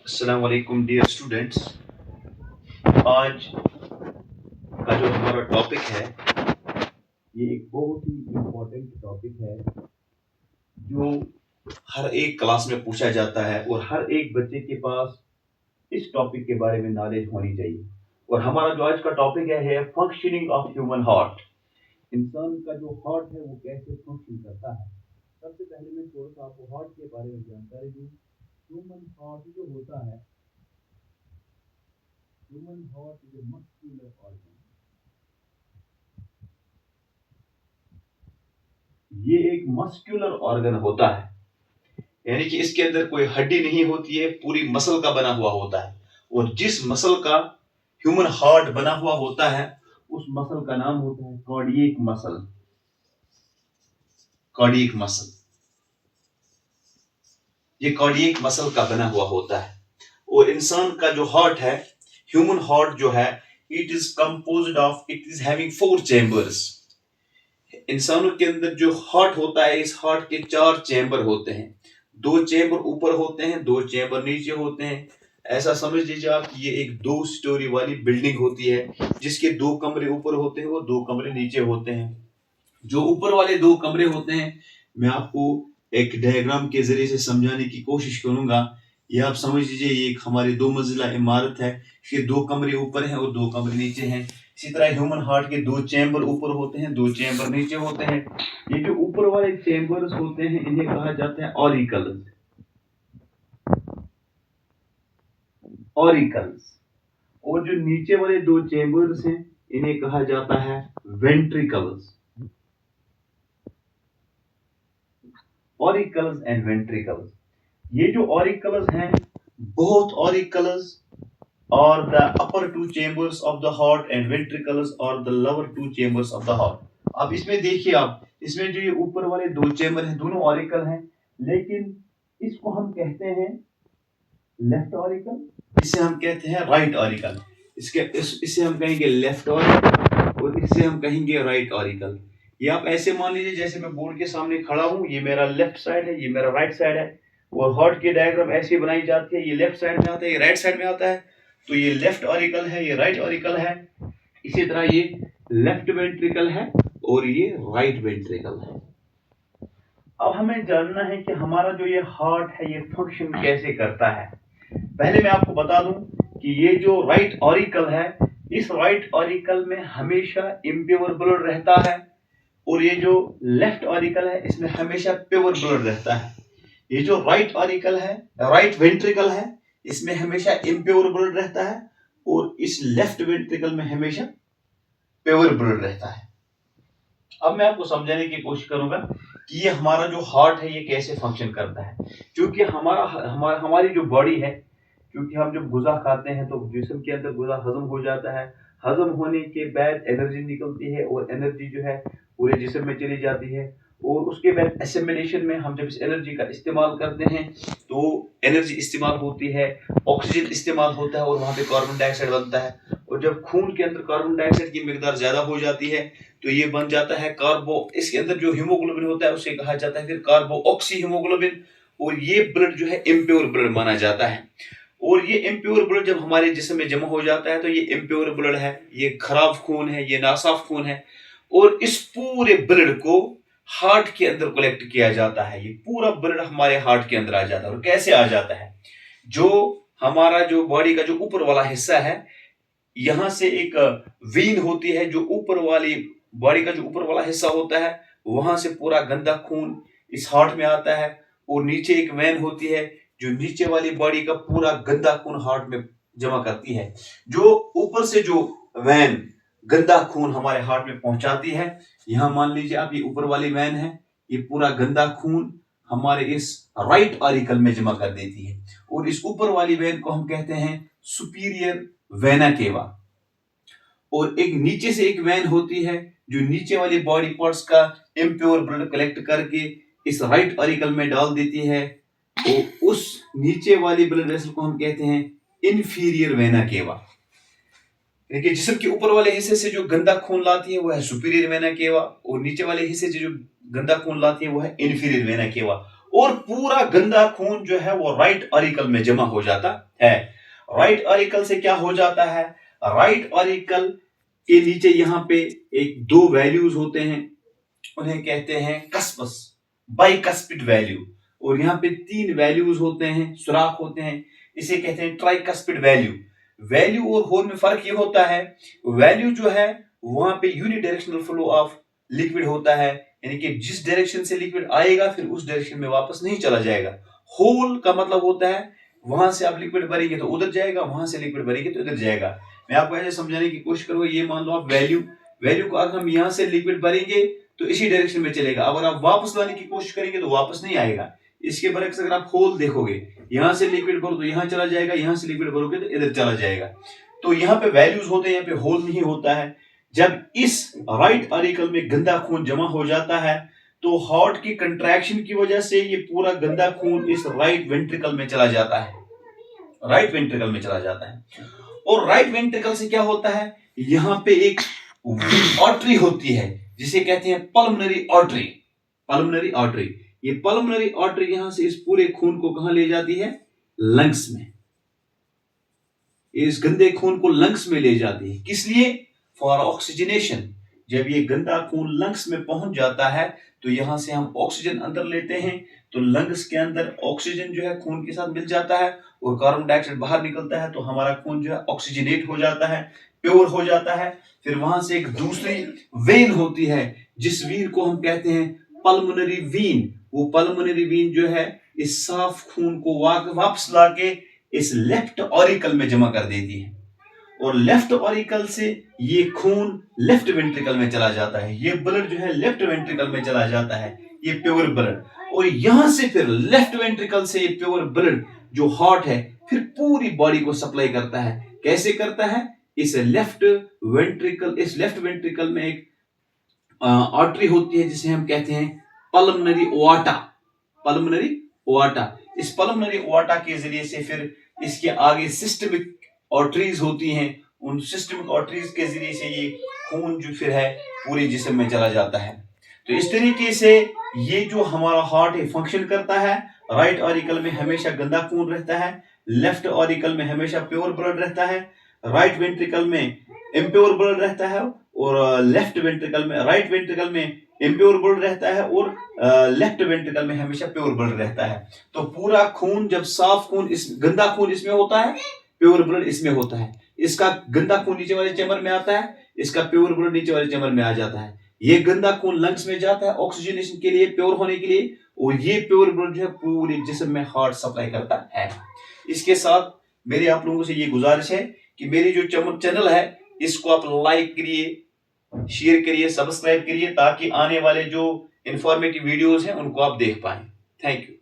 अस्सलाम वालेकुम dear students. आज का जो हमारा टॉपिक है ये एक बहुत ही इम्पोर्टेंट टॉपिक है जो हर एक क्लास में पूछा जाता है और हर एक बच्चे के पास इस टॉपिक के बारे में नॉलेज होनी चाहिए। और हमारा जो आज का टॉपिक है फंक्शनिंग ऑफ ह्यूमन हार्ट। इंसान का जो हार्ट है वो कैसे फंक्शन करता है। सबसे पहले मैं थोड़ा सा आपको हार्ट के बारे में जानकारी दूँ। ह्यूमन हार्ट जो होता है, human heart is a muscular organ. ये एक मस्कुलर ऑर्गन होता है, यानी कि इसके अंदर कोई हड्डी नहीं होती है, पूरी मसल का बना हुआ होता है। और जिस मसल का ह्यूमन हार्ट बना हुआ होता है उस मसल का नाम होता है कार्डियक मसल। कार्डियक मसल, ये कार्डियक मसल का बना हुआ होता है। और इंसान का जो हार्ट है, ह्यूमन हार्ट जो है, it is composed of, it is having 4 chambers. इंसानों के अंदर जो हार्ट होता है, इस हार्ट के 4 चैम्बर होते हैं। 2 चैम्बर ऊपर होते हैं, 2 चैम्बर नीचे होते हैं। ऐसा समझ लीजिए आप कि ये एक 2 स्टोरी वाली बिल्डिंग होती है जिसके 2 कमरे ऊपर होते हैं और 2 कमरे नीचे होते हैं। जो ऊपर वाले 2 कमरे होते हैं, मैं आपको एक डायग्राम के जरिए से समझाने की कोशिश करूंगा। ये आप समझ लीजिए, ये एक हमारी 2 मंजिला इमारत है। इसके 2 कमरे ऊपर हैं और 2 कमरे नीचे हैं। इसी तरह ह्यूमन हार्ट के 2 चैम्बर ऊपर होते हैं, 2 चैम्बर नीचे होते हैं। ये जो ऊपर वाले चैम्बर्स होते हैं इन्हें कहा जाता है ऑरिकल्स। ऑरिकल्स। और जो नीचे वाले 2 चैम्बर्स हैं इन्हें कहा जाता है वेंट्रिकल्स। Auricles and ventricles. ये जो ऑरिकल्स हैं, both auricles are the upper 2 chambers of the heart and ventricles are the lower 2 chambers of the heart। अब इसमें देखिए आप, इसमें जो ये ऊपर वाले 2 चैम्बर हैं दोनों ऑरिकल हैं, लेकिन इसको हम कहते हैं लेफ्ट ऑरिकल, इसे हम कहते हैं राइट ऑरिकल। इससे हम कहेंगे लेफ्ट ऑरिकल और इससे हम कहेंगे राइट ऑरिकल। ये आप ऐसे मान लीजिए जैसे मैं बोर्ड के सामने खड़ा हूं, ये मेरा लेफ्ट साइड है, ये मेरा राइट साइड है। और हार्ट की डायग्राम ऐसी बनाई जाती है, ये लेफ्ट साइड में आता है, ये राइट साइड में आता है। तो ये लेफ्ट ऑरिकल है, ये राइट ऑरिकल है। इसी तरह ये लेफ्ट वेंट्रिकल है और ये राइट वेंट्रिकल है। अब हमें जानना है कि हमारा जो ये हार्ट है ये फंक्शन कैसे करता है। पहले मैं आपको बता दूं कि ये जो राइट ऑरिकल है, इस राइट ऑरिकल में हमेशा इम्प्योर ब्लड रहता है और ये जो लेफ्ट ऑरिकल है इसमें हमेशा प्योर ब्लड रहता है। ये जो राइट ऑरिकल है, राइट वेंट्रिकल है, इसमें हमेशा इम्प्योर ब्लड रहता है और इस लेफ्ट वेंट्रिकल में हमेशा प्योर ब्लड रहता है। अब मैं आपको समझाने की कोशिश करूंगा कि ये हमारा जो हार्ट है ये कैसे फंक्शन करता है। क्योंकि हमारी जो बॉडी है, क्योंकि हम जब गुज़ा खाते हैं तो जिस्म के अंदर गुज़ा हजम हो जाता है। हजम होने के बाद एनर्जी निकलती है और एनर्जी जो है पूरे जिस्म में चली जाती है। और उसके बाद एसिमिलेशन में हम जब इस एनर्जी का इस्तेमाल करते हैं तो एनर्जी इस्तेमाल होती है, ऑक्सीजन इस्तेमाल होता है और वहां पे कार्बन डाइऑक्साइड बनता है। और जब खून के अंदर कार्बन डाइऑक्साइड की मिकदार ज्यादा हो जाती है तो ये बन जाता है इसके अंदर जो हीमोग्लोबिन होता है उसे कहा जाता है फिर कार्बो ऑक्सी हीमोग्लोबिन। और ये ब्लड जो है इम्प्योर ब्लड माना जाता है। और ये इम्प्योर ब्लड जब हमारे जिस्म में जमा हो जाता है तो ये इम्प्योर ब्लड है, ये खराब खून है, ये नासाफ खून है। और इस पूरे ब्लड को हार्ट के अंदर कलेक्ट किया जाता है। ये पूरा ब्लड हमारे हार्ट के अंदर आ जाता है। और कैसे आ जाता है, जो हमारा जो बॉडी का जो ऊपर वाला हिस्सा है, यहां से एक वेन होती है, जो ऊपर वाली बॉडी का जो ऊपर वाला हिस्सा होता है वहां से पूरा गंदा खून इस हार्ट में आता है। और नीचे एक वेन होती है जो नीचे वाली बॉडी का पूरा गंदा खून हार्ट में जमा करती है। जो ऊपर से जो वेन गंदा खून हमारे हार्ट में पहुंचाती है, यहां मान लीजिए आप ये ऊपर वाली वेन है, ये पूरा गंदा खून हमारे इस राइट ऑरिकल में जमा कर देती है। और इस ऊपर वाली वेन को हम कहते हैं सुपीरियर वेना केवा। और एक नीचे से एक वेन होती है जो नीचे वाली बॉडी पार्ट्स का इम्प्योर ब्लड कलेक्ट करके इस राइट ऑरिकल में डाल देती है। और उस नीचे वाली ब्लड वेसल को हम कहते हैं इंफीरियर वेना केवा। देखिए, जिस्म के ऊपर वाले हिस्से से जो गंदा खून लाती है वो है सुपीरियर वेना केवा और नीचे वाले हिस्से से जो गंदा खून लाती है वो है इंफीरियर वेना केवा। और पूरा गंदा खून जो है वो राइट ऑरिकल में जमा हो जाता है। राइट ऑरिकल से क्या हो जाता है, राइट ऑरिकल के नीचे यहाँ पे एक दो वैल्यूज होते हैं, उन्हें कहते हैं कस्पस, बाइकस्पिड वैल्यू, और यहाँ पे तीन वैल्यूज होते हैं, सुराख होते हैं, इसे कहते हैं ट्राइकस्पिड वैल्यू। वैल्यू और होल में फर्क ये होता है, वैल्यू जो है वहां पे यूनिडायरेक्शनल फ्लो ऑफ लिक्विड होता है, यानी कि जिस डायरेक्शन से लिक्विड आएगा फिर उस डायरेक्शन में वापस नहीं चला जाएगा। होल का मतलब होता है वहां से आप लिक्विड भरेंगे तो उधर जाएगा, वहां से लिक्विड भरेंगे तो इधर जाएगा। मैं आपको ऐसे समझाने की कोशिश करूंगा, ये मान लो आप वैल्यू को अगर हम यहां से लिक्विड भरेंगे तो इसी डायरेक्शन में चलेगा, अगर आप वापस लाने की कोशिश करेंगे तो वापस नहीं आएगा। इसके बरक्स अगर आप होल देखोगे, यहां से लिक्विड भरो तो यहां चला जाएगा, यहां से लिक्विड भरोगे तो इधर चला जाएगा। तो यहाँ पे वैल्यूज होते हैं, यहाँ पे होल नहीं होता है। जब इस राइट ऑरिकल में गंदा खून जमा हो जाता है तो हार्ट की कंट्रैक्शन की वजह से ये पूरा गंदा खून इस राइट वेंट्रिकल में चला जाता है, राइट वेंट्रिकल में चला जाता है। और राइट वेंट्रिकल से क्या होता है, यहां पे एक आर्टरी होती है जिसे कहते हैं पल्मोनरी आर्टरी। पल्मोनरी आर्टरी, ये पल्मोनरी आर्टरी यहां से इस पूरे खून को कहां ले जाती है, लंग्स में। इस गंदे खून को लंग्स में ले जाती है, किस लिए, फॉर ऑक्सीजनेशन। जब ये गंदा खून लंग्स में पहुंच जाता है तो यहां से हम ऑक्सीजन अंदर लेते हैं, तो लंग्स के अंदर ऑक्सीजन जो है खून के साथ मिल जाता है और कार्बन डाइऑक्साइड बाहर निकलता है, तो हमारा खून जो है ऑक्सीजनेट हो जाता है, प्योर हो जाता है। फिर वहां से एक दूसरी वेन होती है जिस वीन को हम कहते हैं पल्मोनरी वीन। वो पल्मोनरी वीन जो है इस साफ खून को वापस लाके इस लेफ्ट ऑरिकल में जमा कर देती है, और लेफ्ट ऑरिकल से ये खून लेफ्ट वेंट्रिकल में चला जाता है। ये ब्लड जो है लेफ्ट वेंट्रिकल में चला जाता है, ये प्योर ब्लड। और यहां से फिर लेफ्ट वेंट्रिकल से ये प्योर ब्लड जो हार्ट है फिर पूरी बॉडी को सप्लाई करता है। कैसे करता है, इस लेफ्ट वेंट्रिकल में एक आर्टरी होती है जिसे हम कहते हैं पल्मोनरी ओआर्टा। पल्मोनरी ओआर्टा, इस पल्मोनरी ओआर्टा के जरिए से फिर इसके आगे सिस्टमिक आर्टरीज होती हैं, उन सिस्टमिक आर्टरीज के जरिए से ये खून जो फिर है पूरे जिस्म में चला जाता है। तो इस तरीके से ये जो हमारा हार्ट है फंक्शन करता है। राइट ऑरिकल में हमेशा गंदा खून रहता है, लेफ्ट ऑरिकल में हमेशा प्योर ब्लड रहता है, राइट वेंट्रिकल में इम्प्योर ब्लड रहता है, और राइट वेंट्रिकल में इम्प्योर ब्लड रहता है, और लेफ्ट वेंट्रिकल में हमेशा प्योर ब्लड रहता है। तो पूरा खून जब साफ खून, इस गंदा खून इसमें होता है, प्योर ब्लड इसमें होता है। इसका गंदा खून नीचे वाले चैम्बर में आता है, इसका प्योर ब्लड नीचे वाले चैम्बर में आ जाता है। ये गंदा खून लंग्स में जाता है ऑक्सीजनेशन के लिए, प्योर होने के लिए, और ये प्योर ब्लड जो है पूरे जिस्म में हार्ट सप्लाई करता है। इसके साथ मेरी आप लोगों से ये गुजारिश है कि मेरी जो चैनल है इसको आप लाइक करिए, शेयर करिए, सब्सक्राइब करिए, ताकि आने वाले जो इंफॉर्मेटिव वीडियोस हैं उनको आप देख पाएं। Thank you.